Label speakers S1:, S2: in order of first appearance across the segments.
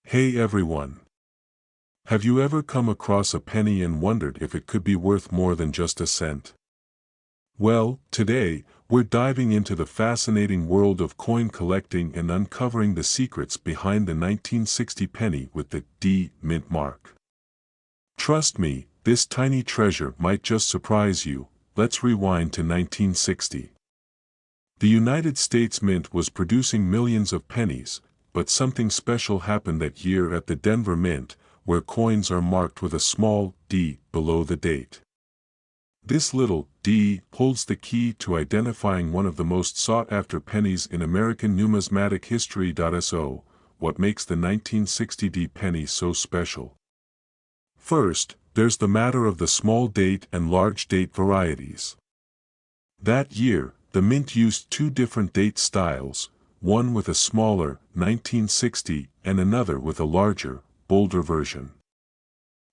S1: Hey everyone! Have you ever come across a penny and wondered if it could be worth more than just a cent? Well, today, we're diving into the fascinating world of coin collecting and uncovering the secrets behind the 1960 penny with the D mint mark. Trust me, this tiny treasure might just surprise you. Let's rewind to 1960. The United States Mint was producing millions of pennies, but something special happened that year at the Denver Mint, where coins are marked with a small d below the date. This little d holds the key to identifying one of the most sought-after pennies in American numismatic history. So, what makes the 1960 D penny so special? First, there's the matter of the small date and large date varieties. That year, the Mint used two different date styles, one with a smaller 1960 and another with a larger, bolder version.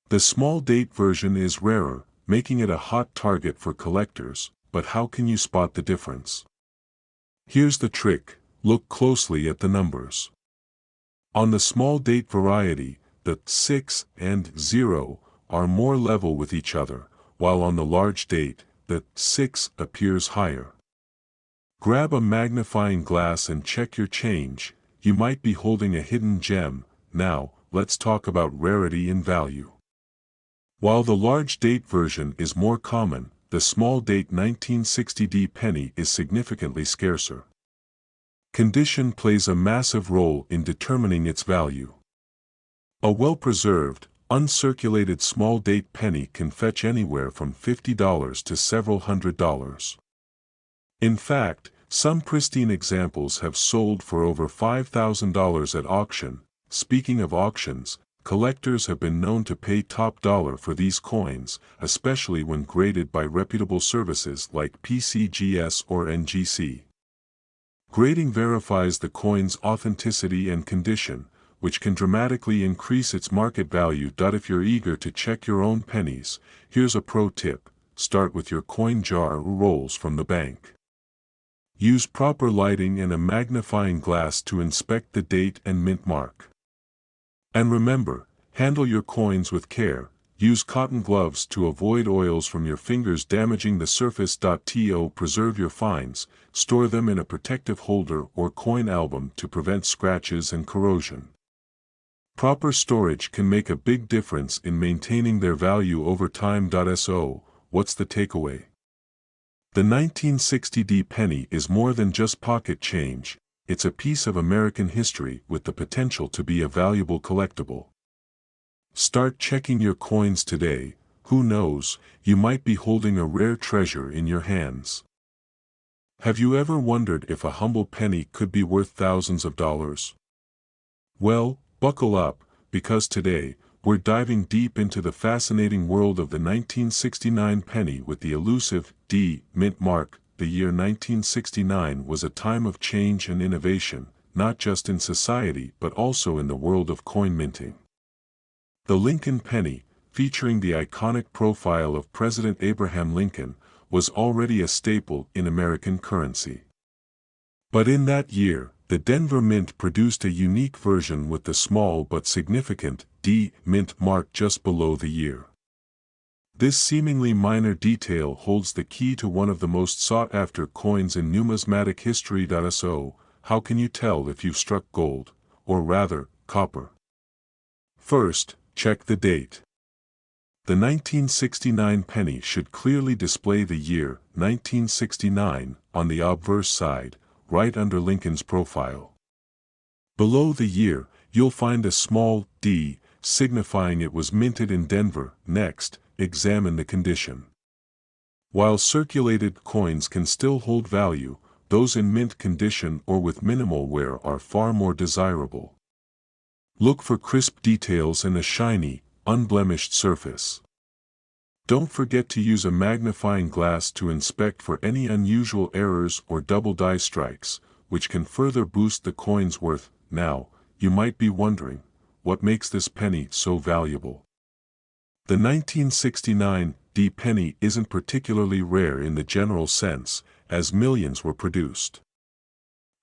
S1: The small date version is rarer, making it a hot target for collectors, but how can you spot the difference? Here's the trick: look closely at the numbers. On the small date variety, the 6 and 0 are more level with each other, while on the large date, the 6 appears higher. Grab a magnifying glass and check your change. You might be holding a hidden gem. Now, let's talk about rarity and value. While the large date version is more common, the small date 1960 D penny is significantly scarcer. Condition plays a massive role in determining its value. A well-preserved, uncirculated small date penny can fetch anywhere from $50 to several $100s. In fact, some pristine examples have sold for over $5,000 at auction. Speaking of auctions, collectors have been known to pay top dollar for these coins, especially when graded by reputable services like PCGS or NGC. Grading verifies the coin's authenticity and condition, which can dramatically increase its market value. If you're eager to check your own pennies, here's a pro tip: start with your coin jar or rolls from the bank. Use proper lighting and a magnifying glass to inspect the date and mint mark. And remember, handle your coins with care. Use cotton gloves to avoid oils from your fingers damaging the surface. To preserve your finds, store them in a protective holder or coin album to prevent scratches and corrosion. Proper storage can make a big difference in maintaining their value over time. So, what's the takeaway? The 1960 D penny is more than just pocket change. It's a piece of American history with the potential to be a valuable collectible. Start checking your coins today. Who knows, you might be holding a rare treasure in your hands. Have you ever wondered if a humble penny could be worth thousands of dollars? Well, buckle up, because today, we're diving deep into the fascinating world of the 1969 penny with the elusive D mint mark. The year 1969 was a time of change and innovation, not just in society but also in the world of coin minting. The Lincoln penny, featuring the iconic profile of President Abraham Lincoln, was already a staple in American currency. But in that year, the Denver Mint produced a unique version with the small but significant D mint mark just below the year. This seemingly minor detail holds the key to one of the most sought-after coins in numismatic history. So, how can you tell if you've struck gold, or rather, copper? First, check the date. The 1969 penny should clearly display the year 1969 on the obverse side, right under Lincoln's profile. Below the year, you'll find a small d, signifying it was minted in Denver. Next, examine the condition. While circulated coins can still hold value, those in mint condition or with minimal wear are far more desirable. Look for crisp details and a shiny, unblemished surface. Don't forget to use a magnifying glass to inspect for any unusual errors or double die strikes, which can further boost the coin's worth. Now, you might be wondering, what makes this penny so valuable? The 1969 D penny isn't particularly rare in the general sense, as millions were produced.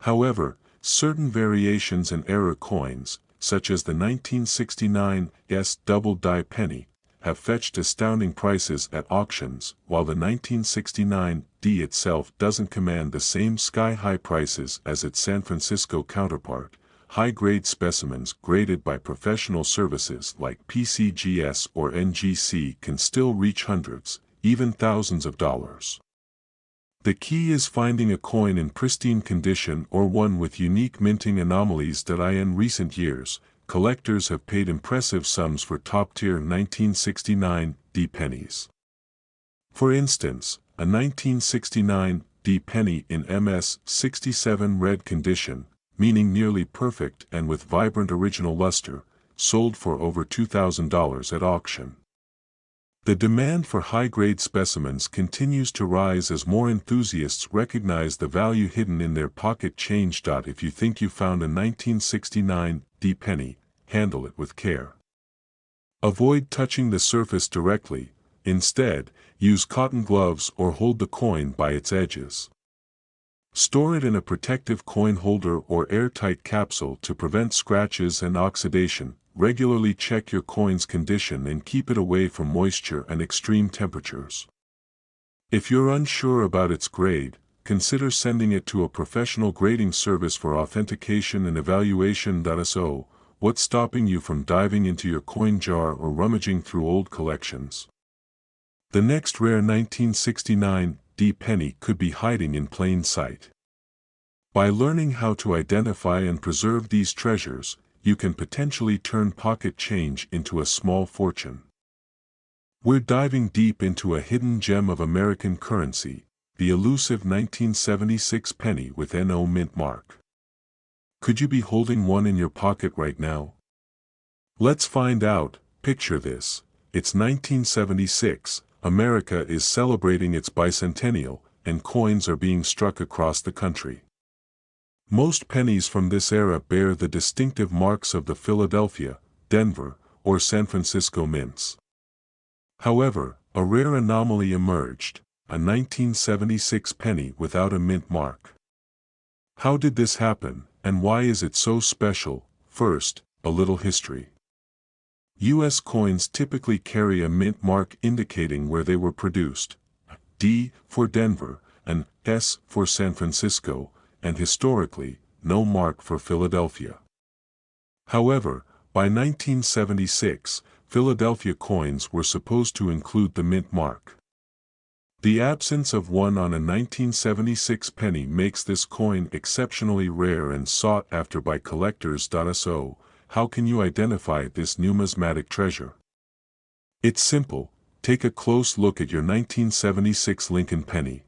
S1: However, certain variations and error coins, such as the 1969 double die penny, have fetched astounding prices at auctions, while the 1969 D itself doesn't command the same sky-high prices as its San Francisco counterpart. High-grade specimens graded by professional services like PCGS or NGC can still reach hundreds, even thousands of dollars. The key is finding a coin in pristine condition or one with unique minting anomalies that in recent years, collectors have paid impressive sums for top-tier 1969 D pennies. For instance, a 1969 D penny in MS-67 red condition, meaning nearly perfect and with vibrant original luster, sold for over $2,000 at auction. The demand for high-grade specimens continues to rise as more enthusiasts recognize the value hidden in their pocket change. If you think you found a 1969 D penny, handle it with care. Avoid touching the surface directly. Instead, use cotton gloves or hold the coin by its edges. Store it in a protective coin holder or airtight capsule to prevent scratches and oxidation. Regularly check your coin's condition and keep it away from moisture and extreme temperatures. If you're unsure about its grade, consider sending it to a professional grading service for authentication and evaluation. So, what's stopping you from diving into your coin jar or rummaging through old collections? The next rare 1969 D penny could be hiding in plain sight. By learning how to identify and preserve these treasures, you can potentially turn pocket change into a small fortune. We're diving deep into a hidden gem of American currency, the elusive 1976 penny with NO mint mark. Could you be holding one in your pocket right now? Let's find out. Picture this. It's 1976, America is celebrating its bicentennial, and coins are being struck across the country. Most pennies from this era bear the distinctive marks of the Philadelphia, Denver, or San Francisco mints. However, a rare anomaly emerged, a 1976 penny without a mint mark. How did this happen, and why is it so special? First, a little history. U.S. coins typically carry a mint mark indicating where they were produced, D for Denver, and S for San Francisco, and historically, no mark for Philadelphia. However, by 1976, Philadelphia coins were supposed to include the mint mark. The absence of one on a 1976 penny makes this coin exceptionally rare and sought after by collectors. So, how can you identify this numismatic treasure? It's simple. Take a close look at your 1976 Lincoln penny.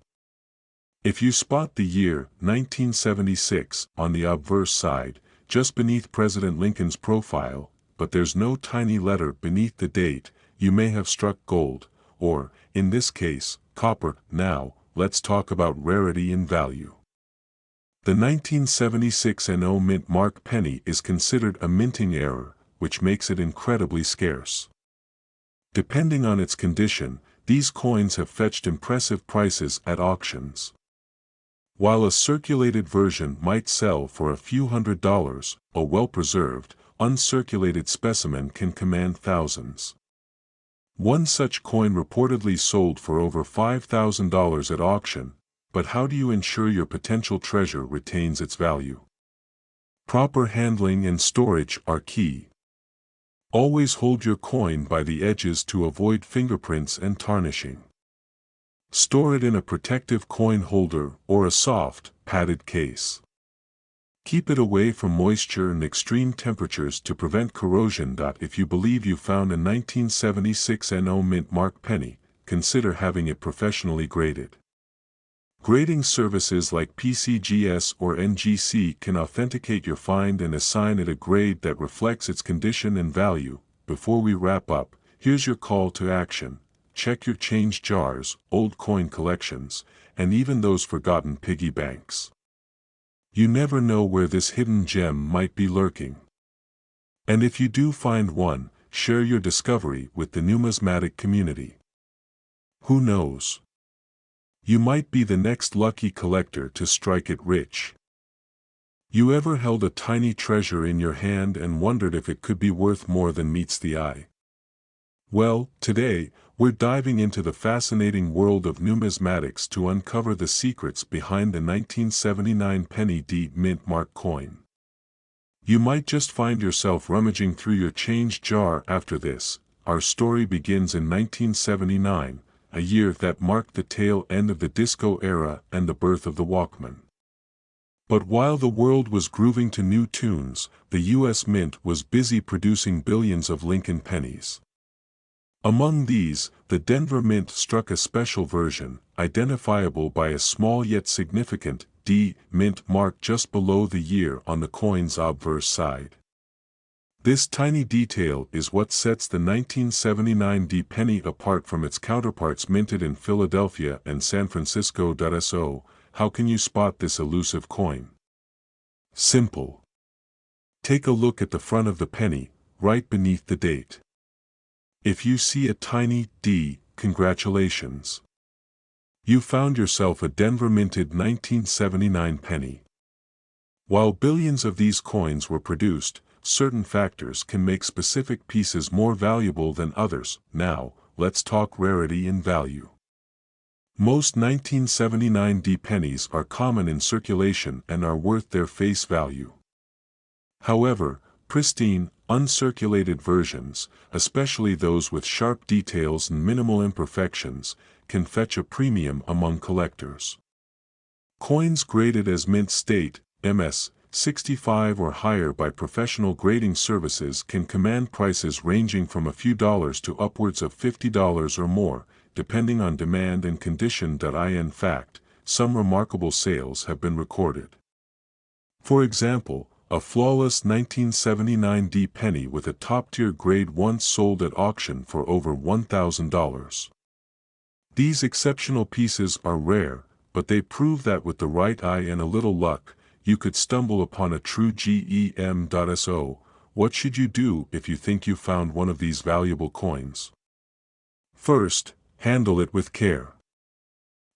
S1: If you spot the year 1976 on the obverse side, just beneath President Lincoln's profile, but there's no tiny letter beneath the date, you may have struck gold, or, in this case, copper. Now, let's talk about rarity and value. The 1976 NO mint mark penny is considered a minting error, which makes it incredibly scarce. Depending on its condition, these coins have fetched impressive prices at auctions. While a circulated version might sell for a few $100s, a well-preserved, uncirculated specimen can command thousands. One such coin reportedly sold for over $5,000 at auction, but how do you ensure your potential treasure retains its value? Proper handling and storage are key. Always hold your coin by the edges to avoid fingerprints and tarnishing. Store it in a protective coin holder or a soft, padded case. Keep it away from moisture and extreme temperatures to prevent corrosion. If you believe you found a 1976 NO mint mark penny, consider having it professionally graded. Grading services like PCGS or NGC can authenticate your find and assign it a grade that reflects its condition and value. Before we wrap up, here's your call to action. Check your change jars, old coin collections, and even those forgotten piggy banks. You never know where this hidden gem might be lurking. And if you do find one, share your discovery with the numismatic community. Who knows? You might be the next lucky collector to strike it rich. You ever held a tiny treasure in your hand and wondered if it could be worth more than meets the eye? Well, today, we're diving into the fascinating world of numismatics to uncover the secrets behind the 1979 penny D mint mark coin. You might just find yourself rummaging through your change jar after this. Our story begins in 1979, a year that marked the tail end of the disco era and the birth of the Walkman. But while the world was grooving to new tunes, the U.S. Mint was busy producing billions of Lincoln pennies. Among these, the Denver Mint struck a special version, identifiable by a small yet significant D mint mark just below the year on the coin's obverse side. This tiny detail is what sets the 1979 D penny apart from its counterparts minted in Philadelphia and San Francisco. So, how can you spot this elusive coin? Simple. Take a look at the front of the penny, right beneath the date. If you see a tiny D, congratulations. You found yourself a Denver minted 1979 penny. While billions of these coins were produced, certain factors can make specific pieces more valuable than others. Now, let's talk rarity and value. Most 1979 D pennies are common in circulation and are worth their face value. However, pristine, uncirculated versions, especially those with sharp details and minimal imperfections, can fetch a premium among collectors. Coins graded as mint state, MS, 65 or higher by professional grading services can command prices ranging from a few dollars to upwards of $50 or more, depending on demand and condition. In fact, some remarkable sales have been recorded. For example, a flawless 1979 D penny with a top-tier grade once sold at auction for over $1,000. These exceptional pieces are rare, but they prove that with the right eye and a little luck, you could stumble upon a true gem. So, what should you do if you think you found one of these valuable coins? First, handle it with care.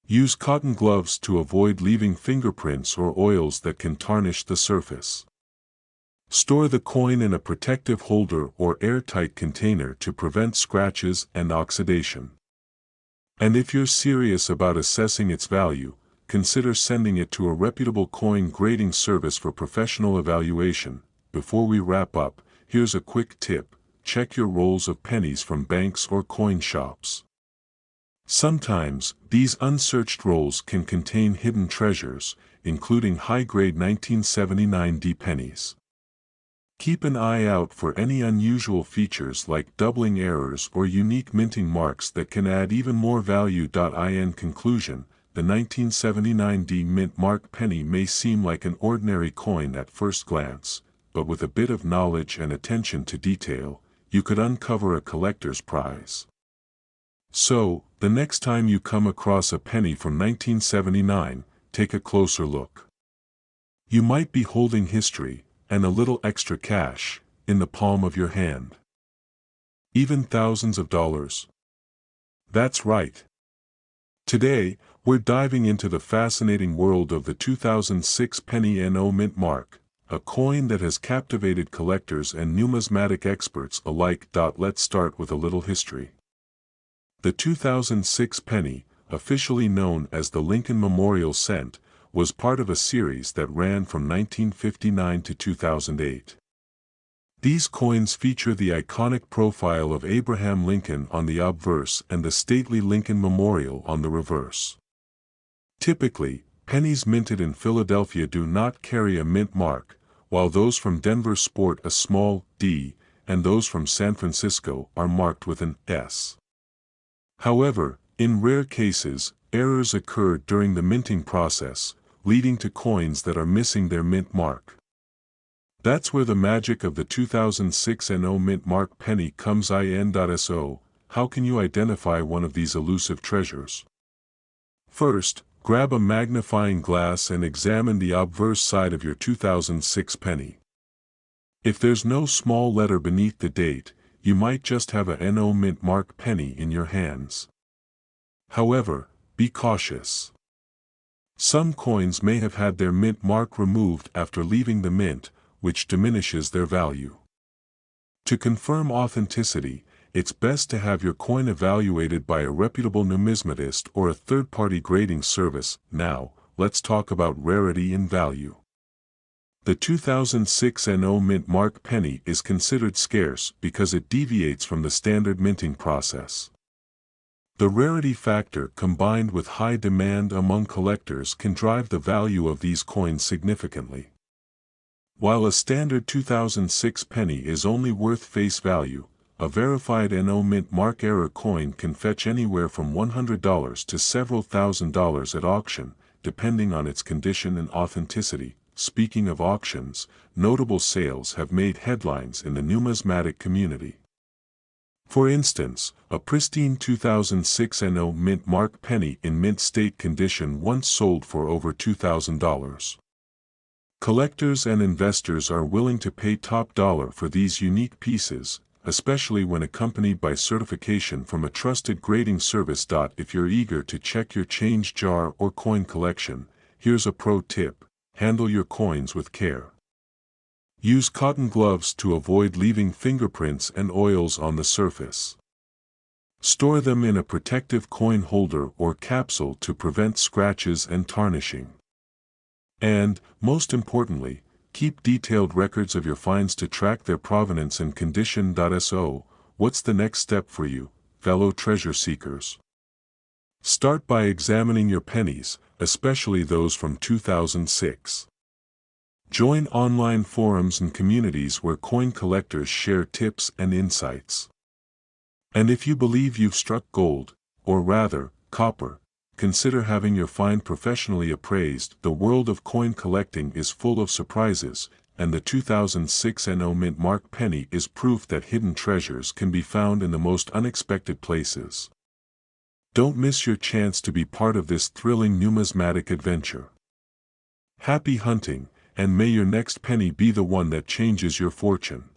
S1: Use cotton gloves to avoid leaving fingerprints or oils that can tarnish the surface. Store the coin in a protective holder or airtight container to prevent scratches and oxidation. And if you're serious about assessing its value, consider sending it to a reputable coin grading service for professional evaluation. Before we wrap up, here's a quick tip: check your rolls of pennies from banks or coin shops. Sometimes, these unsearched rolls can contain hidden treasures, including high-grade 1979 D pennies. Keep an eye out for any unusual features like doubling errors or unique minting marks that can add even more value. In conclusion, the 1979 D mint mark penny may seem like an ordinary coin at first glance, but with a bit of knowledge and attention to detail, you could uncover a collector's prize. So, the next time you come across a penny from 1979, take a closer look. You might be holding history, and a little extra cash, in the palm of your hand. Even thousands of dollars. That's right. Today, we're diving into the fascinating world of the 2006 penny NO mint mark, a coin that has captivated collectors and numismatic experts alike. Let's start with a little history. The 2006 penny, officially known as the Lincoln Memorial Cent, was part of a series that ran from 1959 to 2008. These coins feature the iconic profile of Abraham Lincoln on the obverse and the stately Lincoln Memorial on the reverse. Typically, pennies minted in Philadelphia do not carry a mint mark, while those from Denver sport a small D, and those from San Francisco are marked with an S. However, in rare cases, errors occur during the minting process, leading to coins that are missing their mint mark. That's where the magic of the 2006 NO mint mark penny comes in. So, how can you identify one of these elusive treasures? First, grab a magnifying glass and examine the obverse side of your 2006 penny. If there's no small letter beneath the date, you might just have a NO mint mark penny in your hands. However, be cautious. Some coins may have had their mint mark removed after leaving the mint, which diminishes their value. To confirm authenticity, it's best to have your coin evaluated by a reputable numismatist or a third-party grading service. Now, let's talk about rarity and value. The 2006 NO mint mark penny is considered scarce because it deviates from the standard minting process. The rarity factor combined with high demand among collectors can drive the value of these coins significantly. While a standard 2006 penny is only worth face value, a verified NO mint mark era coin can fetch anywhere from $100 to several $1,000s at auction, depending on its condition and authenticity. Speaking of auctions, notable sales have made headlines in the numismatic community. For instance, a pristine 2006 NO mint mark penny in mint state condition once sold for over $2,000. Collectors and investors are willing to pay top dollar for these unique pieces, especially when accompanied by certification from a trusted grading service. If you're eager to check your change jar or coin collection, here's a pro tip: handle your coins with care. Use cotton gloves to avoid leaving fingerprints and oils on the surface. Store them in a protective coin holder or capsule to prevent scratches and tarnishing. And, most importantly, keep detailed records of your finds to track their provenance and condition. So, what's the next step for you, fellow treasure seekers? Start by examining your pennies, especially those from 2006. Join online forums and communities where coin collectors share tips and insights. And if you believe you've struck gold, or rather, copper, consider having your find professionally appraised. The world of coin collecting is full of surprises, and the 2006 NO mint mark penny is proof that hidden treasures can be found in the most unexpected places. Don't miss your chance to be part of this thrilling numismatic adventure. Happy hunting, and may your next penny be the one that changes your fortune.